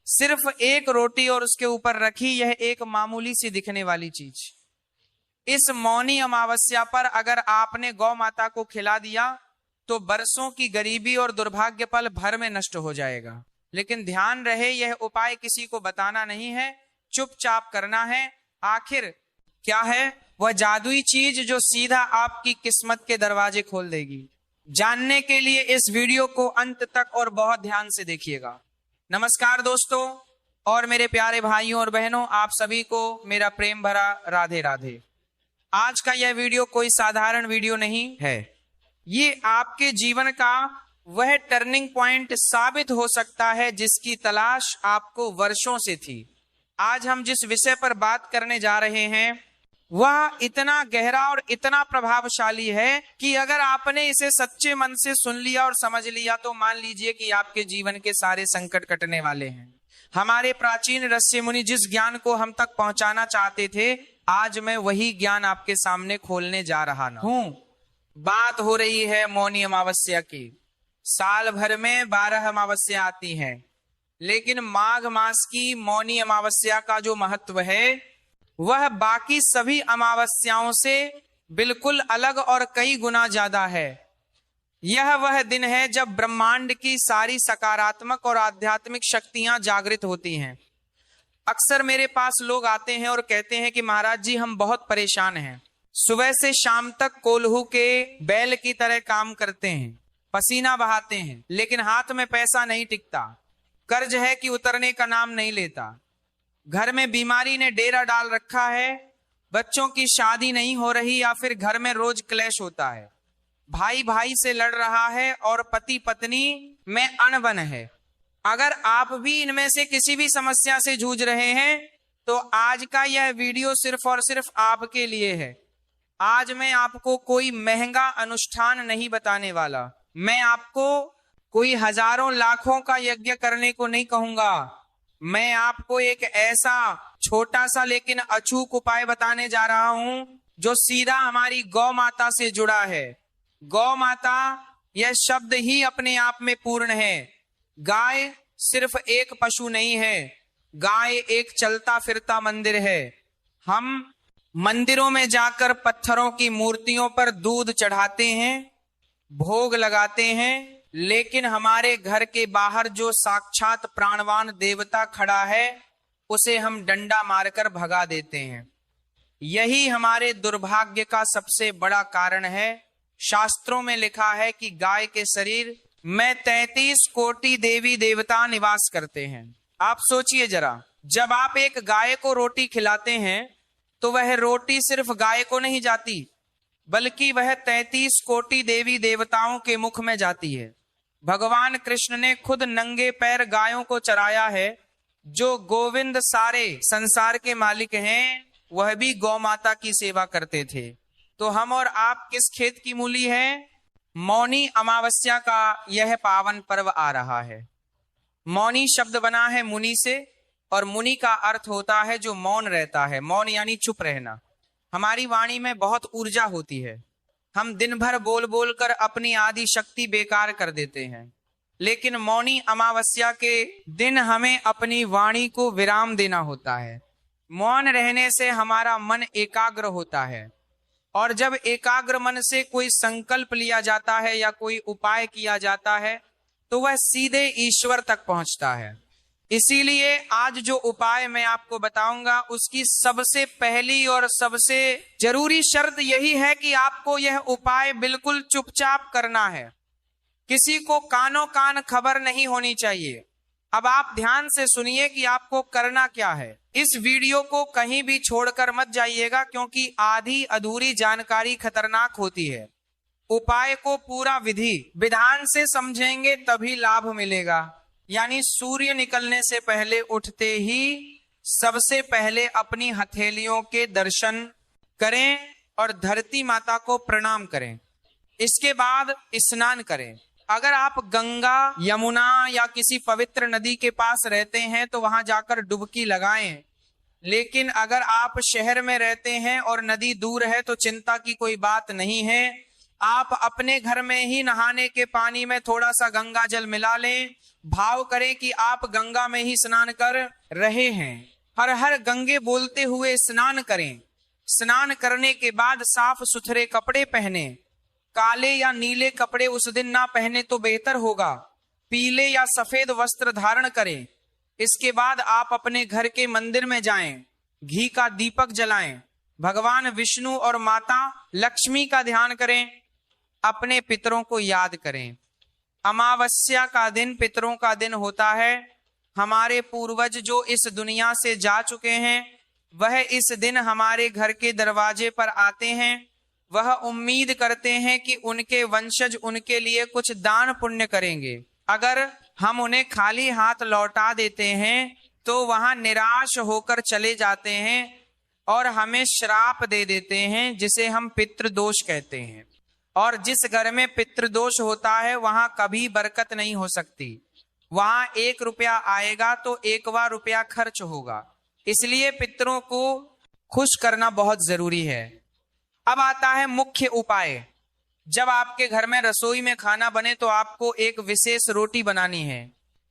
सिर्फ एक रोटी और उसके ऊपर रखी, यह एक मामूली सी दिखने वाली चीज। इस मौनी अमावस्या पर अगर आपने गौ माता को खिला दिया तो बरसों की गरीबी और दुर्भाग्य पल भर में नष्ट हो जाएगा। लेकिन ध्यान रहे, यह उपाय किसी को बताना नहीं है, चुपचाप करना है। आखिर क्या है वह जादुई चीज जो सीधा आपकी किस्मत के दरवाजे खोल देगी? जानने के लिए इस वीडियो को अंत तक और बहुत ध्यान से देखिएगा। नमस्कार दोस्तों और मेरे प्यारे भाइयों और बहनों, आप सभी को मेरा प्रेम भरा राधे राधे। आज का यह वीडियो कोई साधारण वीडियो नहीं है, ये आपके जीवन का वह टर्निंग पॉइंट साबित हो सकता है जिसकी तलाश आपको वर्षों से थी। आज हम जिस विषय पर बात करने जा रहे हैं वह इतना गहरा और इतना प्रभावशाली है कि अगर आपने इसे सच्चे मन से सुन लिया और समझ लिया तो मान लीजिए कि आपके जीवन के सारे संकट कटने वाले हैं। हमारे प्राचीन ऋषि मुनि जिस ज्ञान को हम तक पहुंचाना चाहते थे, आज मैं वही ज्ञान आपके सामने खोलने जा रहा हूं। बात हो रही है मौनी अमावस्या की। साल भर में 12 अमावस्या आती हैं, लेकिन माघ मास की मौनी अमावस्या का जो महत्व है वह बाकी सभी अमावस्याओं से बिल्कुल अलग और कई गुना ज्यादा है। यह वह दिन है जब ब्रह्मांड की सारी सकारात्मक और आध्यात्मिक शक्तियां जागृत होती हैं। अक्सर मेरे पास लोग आते हैं और कहते हैं कि महाराज जी, हम बहुत परेशान हैं, सुबह से शाम तक कोल्हू के बैल की तरह काम करते हैं, पसीना बहाते हैं, लेकिन हाथ में पैसा नहीं टिकता, कर्ज है कि उतरने का नाम नहीं लेता, घर में बीमारी ने डेरा डाल रखा है, बच्चों की शादी नहीं हो रही या फिर घर में रोज क्लेश होता है, भाई भाई से लड़ रहा है और पति पत्नी में अनबन है। अगर आप भी इनमें से किसी भी समस्या से जूझ रहे हैं तो आज का यह वीडियो सिर्फ और सिर्फ आपके लिए है। आज मैं आपको कोई महंगा अनुष्ठान नहीं बताने वाला, मैं आपको कोई हजारों लाखों का यज्ञ करने को नहीं कहूंगा। मैं आपको एक ऐसा छोटा सा लेकिन अचूक उपाय बताने जा रहा हूं जो सीधा हमारी गौ माता से जुड़ा है। गौ माता यह शब्द ही अपने आप में पूर्ण है। गाय सिर्फ एक पशु नहीं है, गाय एक चलता फिरता मंदिर है। हम मंदिरों में जाकर पत्थरों की मूर्तियों पर दूध चढ़ाते हैं, भोग लगाते हैं, लेकिन हमारे घर के बाहर जो साक्षात प्राणवान देवता खड़ा है उसे हम डंडा मारकर भगा देते हैं। यही हमारे दुर्भाग्य का सबसे बड़ा कारण है। शास्त्रों में लिखा है कि गाय के शरीर में 33 कोटि देवी देवता निवास करते हैं। आप सोचिए जरा, जब आप एक गाय को रोटी खिलाते हैं तो वह रोटी सिर्फ गाय को नहीं जाती, बल्कि वह 33 कोटि देवी देवताओं के मुख में जाती है। भगवान कृष्ण ने खुद नंगे पैर गायों को चराया है। जो गोविंद सारे संसार के मालिक हैं वह भी गौ माता की सेवा करते थे। तो हम और आप किस खेत की मूली हैं? मौनी अमावस्या का यह पावन पर्व आ रहा है। मौनी शब्द बना है मुनि से, और मुनि का अर्थ होता है जो मौन रहता है। मौन यानी चुप रहना। हमारी वाणी में बहुत ऊर्जा होती है, हम दिन भर बोल बोल कर अपनी आधी शक्ति बेकार कर देते हैं, लेकिन मौनी अमावस्या के दिन हमें अपनी वाणी को विराम देना होता है। मौन रहने से हमारा मन एकाग्र होता है, और जब एकाग्र मन से कोई संकल्प लिया जाता है या कोई उपाय किया जाता है तो वह सीधे ईश्वर तक पहुंचता है। इसीलिए आज जो उपाय मैं आपको बताऊंगा उसकी सबसे पहली और सबसे जरूरी शर्त यही है कि आपको यह उपाय बिल्कुल चुपचाप करना है। किसी को कानों कान खबर नहीं होनी चाहिए। अब आप ध्यान से सुनिए कि आपको करना क्या है। इस वीडियो को कहीं भी छोड़कर मत जाइएगा, क्योंकि आधी अधूरी जानकारी खतरनाक होती है। उपाय को पूरा विधि विधान से समझेंगे तभी लाभ मिलेगा। यानी सूर्य निकलने से पहले उठते ही सबसे पहले अपनी हथेलियों के दर्शन करें और धरती माता को प्रणाम करें। इसके बाद स्नान करें। अगर आप गंगा, यमुना या किसी पवित्र नदी के पास रहते हैं तो वहां जाकर डुबकी लगाएं। लेकिन अगर आप शहर में रहते हैं और नदी दूर है तो चिंता की कोई बात नहीं है। आप अपने घर में ही नहाने के पानी में थोड़ा सा गंगा जल मिला लें, भाव करें कि आप गंगा में ही स्नान कर रहे हैं। हर हर गंगे बोलते हुए स्नान करें। स्नान करने के बाद साफ सुथरे कपड़े पहने। काले या नीले कपड़े उस दिन ना पहने तो बेहतर होगा। पीले या सफेद वस्त्र धारण करें। इसके बाद आप अपने घर के मंदिर में जाएं, घी का दीपक जलाएं, भगवान विष्णु और माता लक्ष्मी का ध्यान करें, अपने पितरों को याद करें। अमावस्या का दिन पितरों का दिन होता है। हमारे पूर्वज जो इस दुनिया से जा चुके हैं वह इस दिन हमारे घर के दरवाजे पर आते हैं। वह उम्मीद करते हैं कि उनके वंशज उनके लिए कुछ दान पुण्य करेंगे। अगर हम उन्हें खाली हाथ लौटा देते हैं तो वहां निराश होकर चले जाते हैं और हमें श्राप दे देते हैं, जिसे हम पितृदोष कहते हैं। और जिस घर में पितृदोष होता है वहां कभी बरकत नहीं हो सकती। वहां 1 रुपया आएगा तो 1वां रुपया खर्च होगा। इसलिए पितरों को खुश करना बहुत जरूरी है। अब आता है मुख्य उपाय। जब आपके घर में रसोई में खाना बने तो आपको एक विशेष रोटी बनानी है।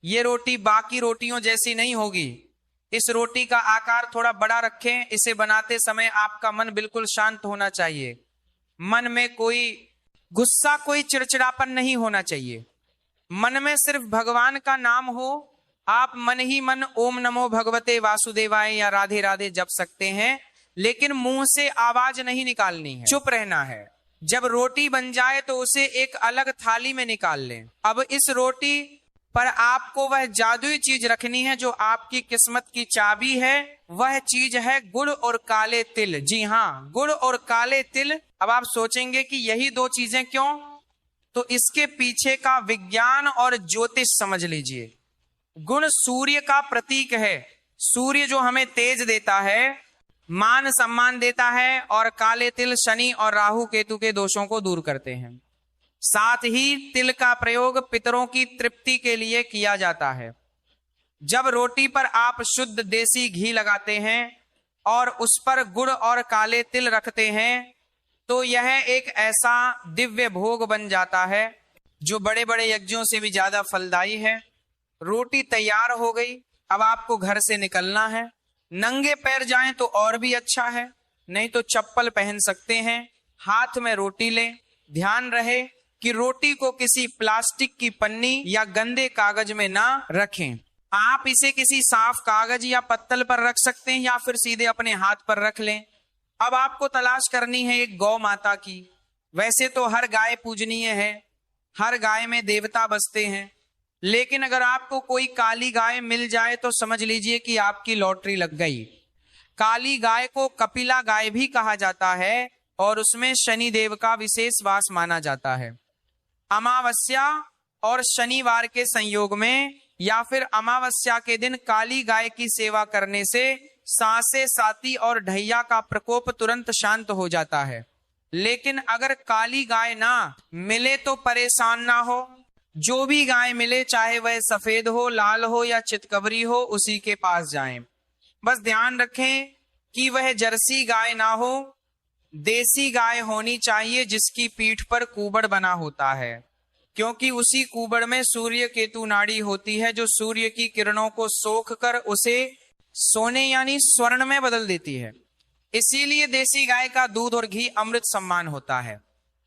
ये रोटी बाकी रोटियों जैसी नहीं होगी। इस रोटी का आकार थोड़ा बड़ा रखें। इसे बनाते समय आपका मन बिल्कुल शांत होना चाहिए। मन में कोई गुस्सा, कोई चिड़चिड़ापन नहीं होना चाहिए। मन में सिर्फ भगवान का नाम हो। आप मन ही मन ओम नमो भगवते वासुदेवाय या राधे राधे जप सकते हैं, लेकिन मुंह से आवाज नहीं निकालनी है, चुप रहना है। जब रोटी बन जाए तो उसे एक अलग थाली में निकाल लें। अब इस रोटी पर आपको वह जादुई चीज रखनी है जो आपकी किस्मत की चाबी है। वह चीज है गुड़ और काले तिल। जी हाँ, गुड़ और काले तिल। अब आप सोचेंगे कि यही 2 चीजें क्यों? तो इसके पीछे का विज्ञान और ज्योतिष समझ लीजिए। गुण सूर्य का प्रतीक है। सूर्य जो हमें तेज देता है, मान सम्मान देता है, और काले तिल शनि और राहु केतु के दोषों को दूर करते हैं। साथ ही तिल का प्रयोग पितरों की तृप्ति के लिए किया जाता है। जब रोटी पर आप शुद्ध देसी घी लगाते हैं और उस पर गुड़ और काले तिल रखते हैं तो यह एक ऐसा दिव्य भोग बन जाता है जो बड़े बड़े यज्ञों से भी ज्यादा फलदायी है। रोटी तैयार हो गई। अब आपको घर से निकलना है। नंगे पैर जाएं तो और भी अच्छा है, नहीं तो चप्पल पहन सकते हैं। हाथ में रोटी लें। ध्यान रहे कि रोटी को किसी प्लास्टिक की पन्नी या गंदे कागज में ना रखें। आप इसे किसी साफ कागज या पत्तल पर रख सकते हैं या फिर सीधे अपने हाथ पर रख लें। अब आपको तलाश करनी है एक गौ माता की। वैसे तो हर गाय पूजनीय है, हर गाय में देवता बसते हैं, लेकिन अगर आपको कोई काली गाय मिल जाए तो समझ लीजिए कि आपकी लॉटरी लग गई। काली गाय को कपिला गाय भी कहा जाता है और उसमें शनि देव का विशेष वास माना जाता है। अमावस्या और शनिवार के संयोग में या फिर अमावस्या के दिन काली गाय की सेवा करने से सांसे, साती और ढैया का प्रकोप तुरंत शांत हो जाता है। लेकिन अगर काली गाय ना मिले तो परेशान ना हो। जो भी गाय मिले, चाहे वह सफेद हो, लाल हो या चितकबरी हो, उसी के पास जाएं। बस ध्यान रखें कि वह जर्सी गाय ना हो, देसी गाय होनी चाहिए जिसकी पीठ पर कुबड़ बना होता है, क्योंकि उसी कुबड़ में सूर्य केतु नाड़ी होती है जो सूर्य की किरणों को सोख कर उसे सोने यानी स्वर्ण में बदल देती है। इसीलिए देसी गाय का दूध और घी अमृत सम्मान होता है।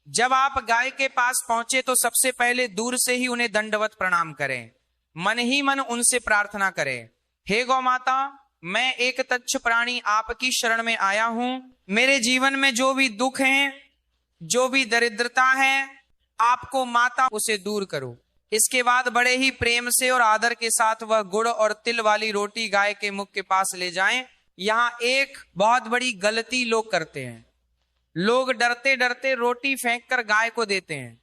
जब आप गाय के पास पहुंचे तो सबसे पहले दूर से ही उन्हें दंडवत प्रणाम करें। मन ही मन उनसे प्रार्थना करें, हे गौ माता, मैं एक तच्छ प्राणी आपकी शरण में आया हूं। मेरे जीवन में जो भी दुख है, जो भी दरिद्रता है, आपको माता उसे दूर करो। इसके बाद बड़े ही प्रेम से और आदर के साथ वह गुड़ और तिल वाली रोटी गाय के मुख के पास ले जाएं। यहाँ एक बहुत बड़ी गलती लोग करते हैं। लोग डरते डरते रोटी फेंक कर गाय को देते हैं।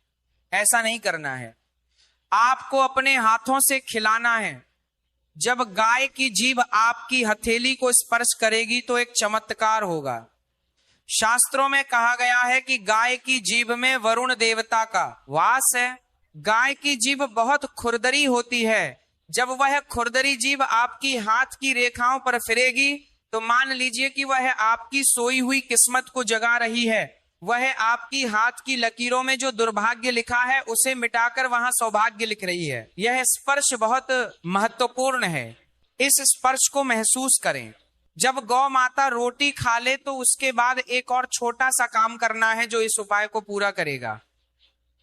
ऐसा नहीं करना है। आपको अपने हाथों से खिलाना है। जब गाय की जीभ आपकी हथेली को स्पर्श करेगी तो एक चमत्कार होगा। शास्त्रों में कहा गया है कि गाय की जीभ में वरुण देवता का वास है। गाय की जीभ बहुत खुरदरी होती है। जब वह खुरदरी जीभ आपकी हाथ की रेखाओं पर फिरेगी तो मान लीजिए कि वह आपकी सोई हुई किस्मत को जगा रही है। वह आपकी हाथ की लकीरों में जो दुर्भाग्य लिखा है उसे मिटाकर वहां सौभाग्य लिख रही है। यह स्पर्श बहुत महत्वपूर्ण है, इस स्पर्श को महसूस करें। जब गौ माता रोटी खा ले तो उसके बाद एक और छोटा सा काम करना है जो इस उपाय को पूरा करेगा।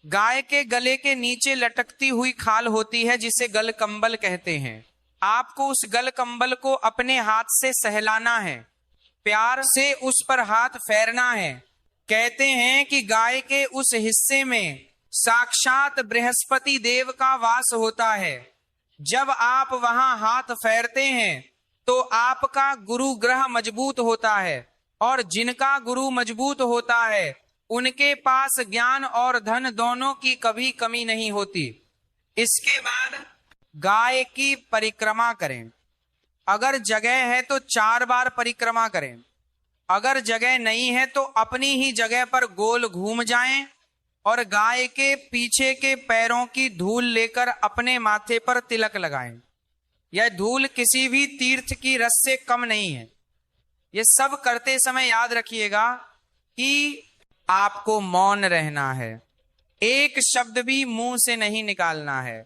गाय के गले के नीचे लटकती हुई खाल होती है जिसे गल कंबल कहते हैं। आपको उस गल कंबल को अपने हाथ से सहलाना है, प्यार से उस पर हाथ फेरना है। कहते हैं कि गाय के उस हिस्से में साक्षात बृहस्पति देव का वास होता है। जब आप वहां हाथ फेरते हैं तो आपका गुरु ग्रह मजबूत होता है, और जिनका गुरु मजबूत होता है उनके पास ज्ञान और धन दोनों की कभी कमी नहीं होती। इसके बाद गाय की परिक्रमा करें। अगर जगह है तो 4 बार परिक्रमा करें, अगर जगह नहीं है तो अपनी ही जगह पर गोल घूम जाएं और गाय के पीछे के पैरों की धूल लेकर अपने माथे पर तिलक लगाएं। यह धूल किसी भी तीर्थ की रस से कम नहीं है। ये सब करते समय याद रखिएगा कि आपको मौन रहना है, एक शब्द भी मुंह से नहीं निकालना है।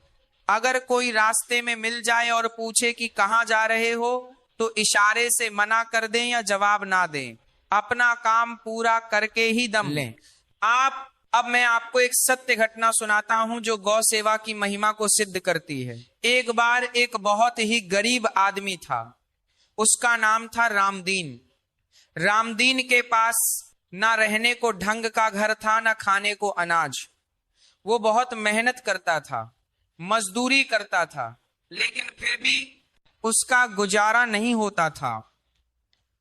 अगर कोई रास्ते में मिल जाए और पूछे कि कहाँ जा रहे हो तो इशारे से मना कर दें या जवाब ना दें, अपना काम पूरा करके ही दम लें। अब मैं आपको एक सत्य घटना सुनाता हूं जो गौ सेवा की महिमा को सिद्ध करती है। एक बार एक बहुत ही गरीब आदमी था, उसका नाम था रामदीन। रामदीन के पास ना रहने को ढंग का घर था, ना खाने को अनाज। वो बहुत मेहनत करता था, मजदूरी करता था, लेकिन फिर भी उसका गुजारा नहीं होता था।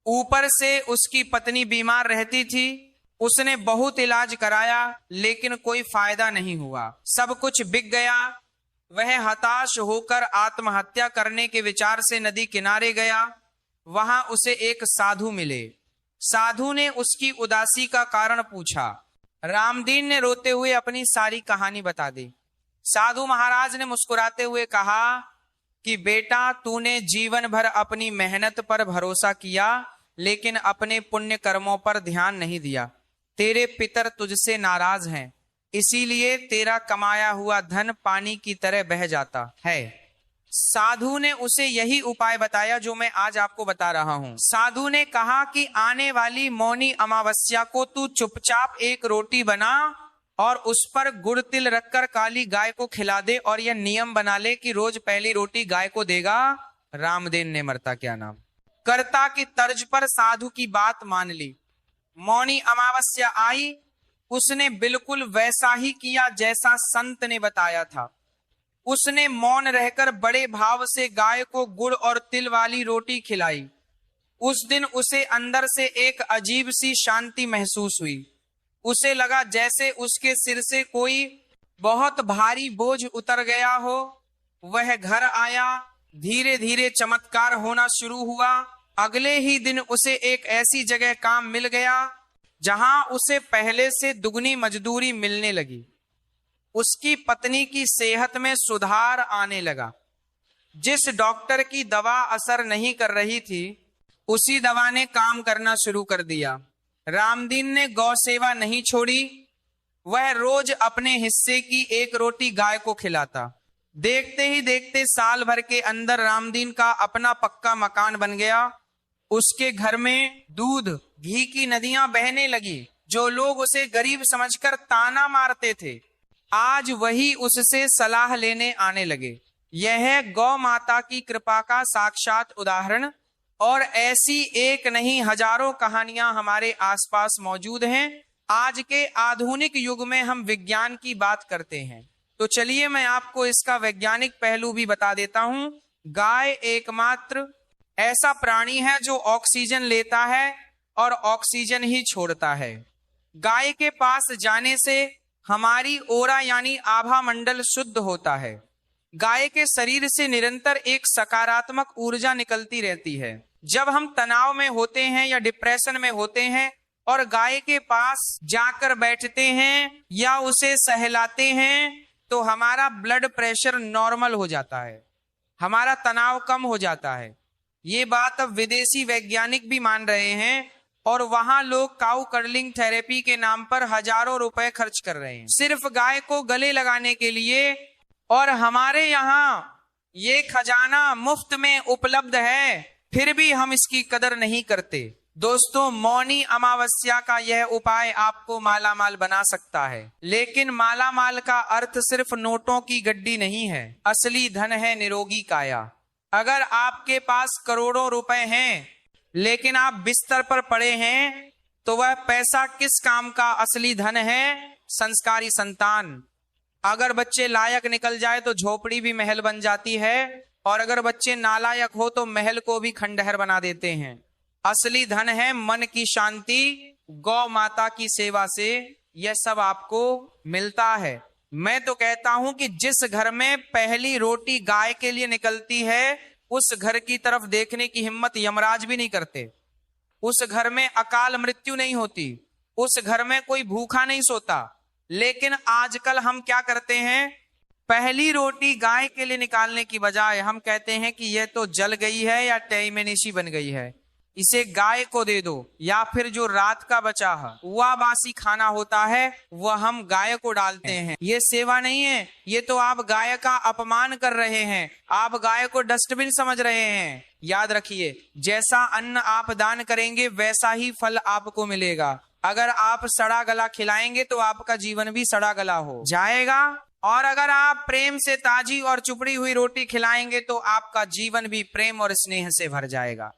ऊपर से उसकी पत्नी बीमार रहती थी। उसने बहुत इलाज कराया लेकिन कोई फायदा नहीं हुआ, सब कुछ बिक गया। वह हताश होकर आत्महत्या करने के विचार से नदी किनारे गया। वहां उसे एक साधु मिले। साधु ने उसकी उदासी का कारण पूछा। रामदीन ने रोते हुए अपनी सारी कहानी बता दी। साधु महाराज ने मुस्कुराते हुए कहा कि बेटा, तूने जीवन भर अपनी मेहनत पर भरोसा किया लेकिन अपने पुण्य कर्मों पर ध्यान नहीं दिया। तेरे पितर तुझसे नाराज हैं, इसीलिए तेरा कमाया हुआ धन पानी की तरह बह जाता है। साधु ने उसे यही उपाय बताया जो मैं आज आपको बता रहा हूं। साधु ने कहा कि आने वाली मौनी अमावस्या को तू चुपचाप एक रोटी बना और उस पर गुड़ तिल रखकर काली गाय को खिला दे, और यह नियम बना ले कि रोज पहली रोटी गाय को देगा। रामदीन ने मरता क्या नाम कर्ता की तर्ज पर साधु की बात मान ली। मौनी अमावस्या आई, उसने बिल्कुल वैसा ही किया जैसा संत ने बताया था। उसने मौन रहकर बड़े भाव से गाय को गुड़ और तिल वाली रोटी खिलाई। उस दिन उसे अंदर से एक अजीब सी शांति महसूस हुई। उसे लगा जैसे उसके सिर से कोई बहुत भारी बोझ उतर गया हो। वह घर आया, धीरे धीरे चमत्कार होना शुरू हुआ। अगले ही दिन उसे एक ऐसी जगह काम मिल गया जहां उसे पहले से दुगनी मजदूरी मिलने लगी। उसकी पत्नी की सेहत में सुधार आने लगा। जिस डॉक्टर की दवा असर नहीं कर रही थी, उसी दवा ने काम करना शुरू कर दिया। रामदीन ने गौ सेवा नहीं छोड़ी। वह रोज अपने हिस्से की एक रोटी गाय को खिलाता। देखते ही देखते साल भर के अंदर रामदीन का अपना पक्का मकान बन गया। उसके घर में दूध घी की नदियां बहने लगी। जो लोग उसे गरीब समझकर ताना मारते थे, आज वही उससे सलाह लेने आने लगे। यह गौ माता की कृपा का साक्षात उदाहरण, और ऐसी एक नहीं हजारों कहानियां हमारे आसपास मौजूद हैं। आज के आधुनिक युग में हम विज्ञान की बात करते हैं, तो चलिए मैं आपको इसका वैज्ञानिक पहलू भी बता देता हूं। गाय एकमात्र ऐसा प्राणी है जो ऑक्सीजन लेता है और ऑक्सीजन ही छोड़ता है। गाय के पास जाने से हमारी ओरा यानी आभा मंडल शुद्ध होता है। गाय के शरीर से निरंतर एक सकारात्मक ऊर्जा निकलती रहती है। जब हम तनाव में होते हैं या डिप्रेशन में होते हैं और गाय के पास जाकर बैठते हैं या उसे सहलाते हैं, तो हमारा ब्लड प्रेशर नॉर्मल हो जाता है, हमारा तनाव कम हो जाता है। ये बात अब विदेशी वैज्ञानिक भी मान रहे हैं, और वहां लोग काउ कर्लिंग थेरेपी के नाम पर हजारों रुपए खर्च कर रहे हैं सिर्फ गाय को गले लगाने के लिए। और हमारे यहाँ ये खजाना मुफ्त में उपलब्ध है, फिर भी हम इसकी कदर नहीं करते। दोस्तों, मौनी अमावस्या का यह उपाय आपको मालामाल बना सकता है, लेकिन मालामाल का अर्थ सिर्फ नोटों की गड्डी नहीं है। असली धन है निरोगी काया। अगर आपके पास करोड़ों रुपए हैं लेकिन आप बिस्तर पर पड़े हैं तो वह पैसा किस काम का असली धन है? संस्कारी संतान। अगर बच्चे लायक निकल जाए तो झोपड़ी भी महल बन जाती है, और अगर बच्चे नालायक हो तो महल को भी खंडहर बना देते हैं। असली धन है मन की शांति, गौ माता की सेवा से यह सब आपको मिलता है। मैं तो कहता हूं कि जिस घर में पहली रोटी गाय के लिए निकलती है उस घर की तरफ देखने की हिम्मत यमराज भी नहीं करते। उस घर में अकाल मृत्यु नहीं होती, उस घर में कोई भूखा नहीं सोता। लेकिन आजकल हम क्या करते हैं, पहली रोटी गाय के लिए निकालने की बजाय हम कहते हैं कि यह तो जल गई है या टैमेनिशी बन गई है, इसे गाय को दे दो। या फिर जो रात का बचा है वह बासी खाना होता है वह हम गाय को डालते हैं। ये सेवा नहीं है, ये तो आप गाय का अपमान कर रहे हैं, आप गाय को डस्टबिन समझ रहे हैं। याद रखिए, जैसा अन्न आप दान करेंगे वैसा ही फल आपको मिलेगा। अगर आप सड़ा गला खिलाएंगे तो आपका जीवन भी सड़ा गला हो जाएगा, और अगर आप प्रेम से ताजी और चुपड़ी हुई रोटी खिलाएंगे तो आपका जीवन भी प्रेम और स्नेह से भर जाएगा।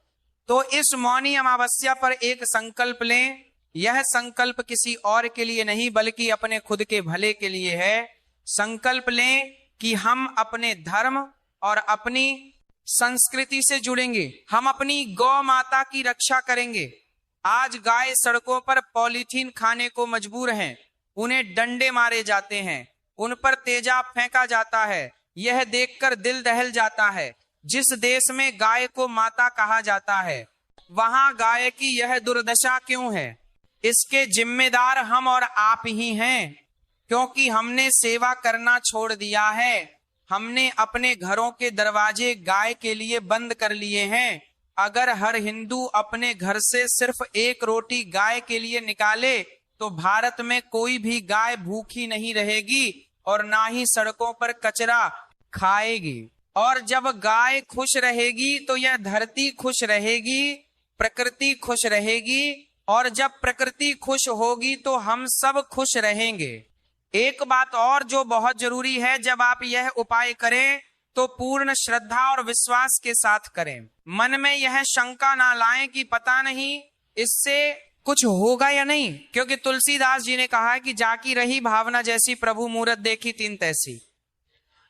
तो इस मौनी अमावस्या पर एक संकल्प लें। यह संकल्प किसी और के लिए नहीं बल्कि अपने खुद के भले के लिए है। संकल्प लें कि हम अपने धर्म और अपनी संस्कृति से जुड़ेंगे, हम अपनी गौ माता की रक्षा करेंगे। आज गाय सड़कों पर पॉलीथीन खाने को मजबूर हैं, उन्हें डंडे मारे जाते हैं, उन पर तेजाब फेंका जाता है। यह देखकर दिल दहल जाता है। जिस देश में गाय को माता कहा जाता है वहां गाय की यह दुर्दशा क्यों है? इसके जिम्मेदार हम और आप ही हैं, क्योंकि हमने सेवा करना छोड़ दिया है। हमने अपने घरों के दरवाजे गाय के लिए बंद कर लिए हैं। अगर हर हिंदू अपने घर से सिर्फ एक रोटी गाय के लिए निकाले तो भारत में कोई भी गाय भूखी नहीं रहेगी और ना ही सड़कों पर कचरा खाएगी। और जब गाय खुश रहेगी तो यह धरती खुश रहेगी, प्रकृति खुश रहेगी, और जब प्रकृति खुश होगी तो हम सब खुश रहेंगे। एक बात और जो बहुत जरूरी है, जब आप यह उपाय करें तो पूर्ण श्रद्धा और विश्वास के साथ करें। मन में यह शंका ना लाएं कि पता नहीं इससे कुछ होगा या नहीं, क्योंकि तुलसीदास जी ने कहा है कि जाकी रही भावना जैसी प्रभु मूरत देखी तीन तैसी।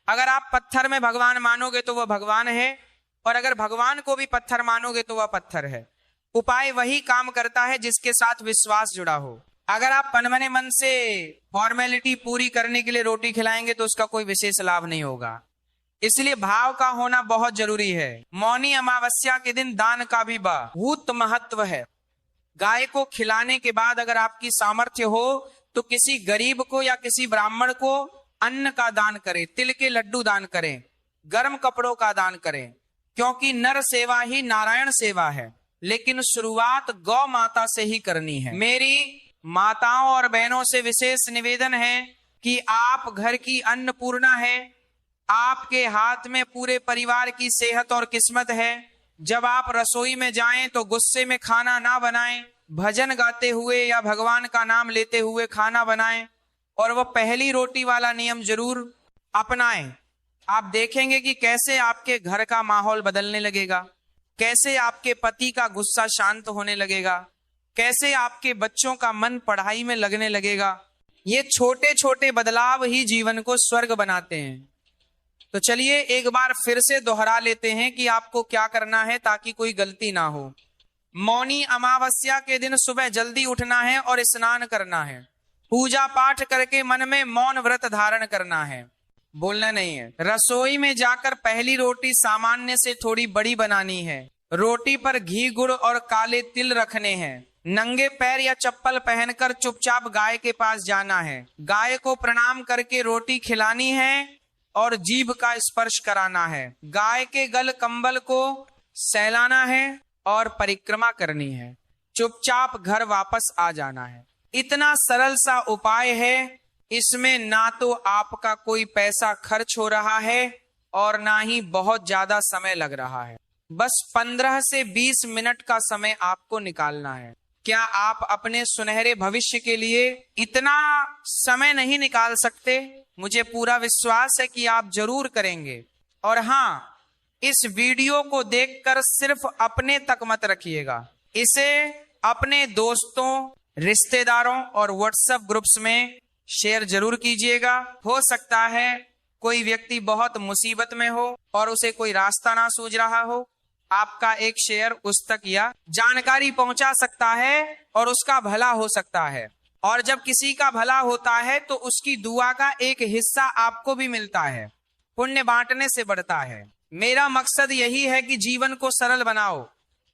अगर आप पत्थर में भगवान मानोगे तो वह भगवान है, और अगर भगवान को भी पत्थर मानोगे तो वह पत्थर है। उपाय वही काम करता है जिसके साथ विश्वास जुड़ा हो। अगर आप मनमने मन से फॉर्मेलिटी पूरी करने के लिए रोटी खिलाएंगे तो उसका कोई विशेष लाभ नहीं होगा। इसलिए भाव का होना बहुत जरूरी है। मौनी अमावस्या के दिन दान का भी बहुत महत्व है। गाय को खिलाने के बाद अगर आपकी सामर्थ्य हो तो किसी गरीब को या किसी ब्राह्मण को अन्न का दान करें, तिल के लड्डू दान करें, गर्म कपड़ों का दान करें, क्योंकि नर सेवा ही नारायण सेवा है। लेकिन शुरुआत गौ माता से ही करनी है। मेरी माताओं और बहनों से विशेष निवेदन है कि आप घर की अन्नपूर्णा है, आपके हाथ में पूरे परिवार की सेहत और किस्मत है। जब आप रसोई में जाएं तो गुस्से में खाना ना बनाएं, भजन गाते हुए या भगवान का नाम लेते हुए खाना बनाएं, और वह पहली रोटी वाला नियम जरूर अपनाएं। आप देखेंगे कि कैसे आपके घर का माहौल बदलने लगेगा, कैसे आपके पति का गुस्सा शांत होने लगेगा, कैसे आपके बच्चों का मन पढ़ाई में लगने लगेगा। ये छोटे छोटे बदलाव ही जीवन को स्वर्ग बनाते हैं। तो चलिए एक बार फिर से दोहरा लेते हैं कि आपको क्या करना है ताकि कोई गलती ना हो। मौनी अमावस्या के दिन सुबह जल्दी उठना है और स्नान करना है। पूजा पाठ करके मन में मौन व्रत धारण करना है, बोलना नहीं है। रसोई में जाकर पहली रोटी सामान्य से थोड़ी बड़ी बनानी है। रोटी पर घी गुड़ और काले तिल रखने हैं। नंगे पैर या चप्पल पहनकर चुपचाप गाय के पास जाना है। गाय को प्रणाम करके रोटी खिलानी है और जीभ का स्पर्श कराना है। गाय के गल कंबल को सहलाना है और परिक्रमा करनी है। चुपचाप घर वापस आ जाना है। इतना सरल सा उपाय है, इसमें ना तो आपका कोई पैसा खर्च हो रहा है और ना ही बहुत ज्यादा समय लग रहा है। बस 15 से 20 मिनट का समय आपको निकालना है। क्या आप अपने सुनहरे भविष्य के लिए इतना समय नहीं निकाल सकते? मुझे पूरा विश्वास है कि आप जरूर करेंगे। और हाँ, इस वीडियो को देखकर सिर्फ अपने तक मत रखिएगा, इसे अपने दोस्तों, रिश्तेदारों और व्हाट्सएप ग्रुप्स में शेयर जरूर कीजिएगा। हो सकता है कोई व्यक्ति बहुत मुसीबत में हो और उसे कोई रास्ता ना सूझ रहा हो, आपका एक शेयर उस तक या जानकारी पहुंचा सकता है और उसका भला हो सकता है। और जब किसी का भला होता है तो उसकी दुआ का एक हिस्सा आपको भी मिलता है। पुण्य बांटने से बढ़ता है। मेरा मकसद यही है कि जीवन को सरल बनाओ,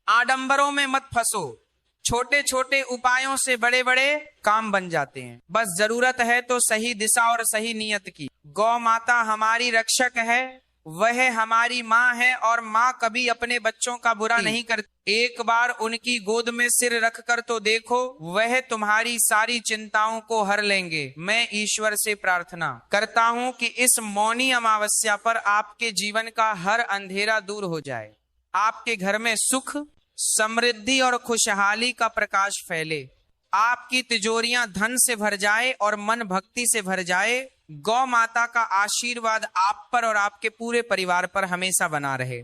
आडंबरों में मत फंसो। छोटे छोटे उपायों से बड़े बड़े काम बन जाते हैं। बस जरूरत है तो सही दिशा और सही नियत की। गौ माता हमारी रक्षक है, वह हमारी माँ है और माँ कभी अपने बच्चों का बुरा नहीं करती। एक बार उनकी गोद में सिर रख कर तो देखो, वह तुम्हारी सारी चिंताओं को हर लेंगे। मैं ईश्वर से प्रार्थना करता हूँ कि इस मौनी अमावस्या पर आपके जीवन का हर अंधेरा दूर हो जाए, आपके घर में सुख, समृद्धि और खुशहाली का प्रकाश फैले, आपकी तिजोरियां धन से भर जाए और मन भक्ति से भर जाए। गौ माता का आशीर्वाद आप पर और आपके पूरे परिवार पर हमेशा बना रहे।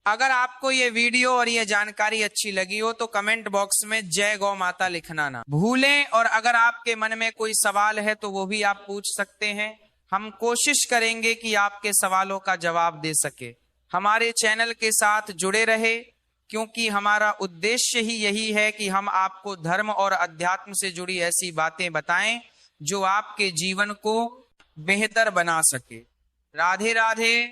अगर आपको ये वीडियो और ये जानकारी अच्छी लगी हो तो कमेंट बॉक्स में जय गौ माता लिखना ना भूलें। और अगर आपके मन में कोई सवाल है तो वो भी आप पूछ सकते हैं। हम कोशिश करेंगे कि आपके सवालों का जवाब दे सके। हमारे चैनल के साथ जुड़े रहे, क्योंकि हमारा उद्देश्य ही यही है कि हम आपको धर्म और अध्यात्म से जुड़ी ऐसी बातें बताएं जो आपके जीवन को बेहतर बना सके। राधे राधे।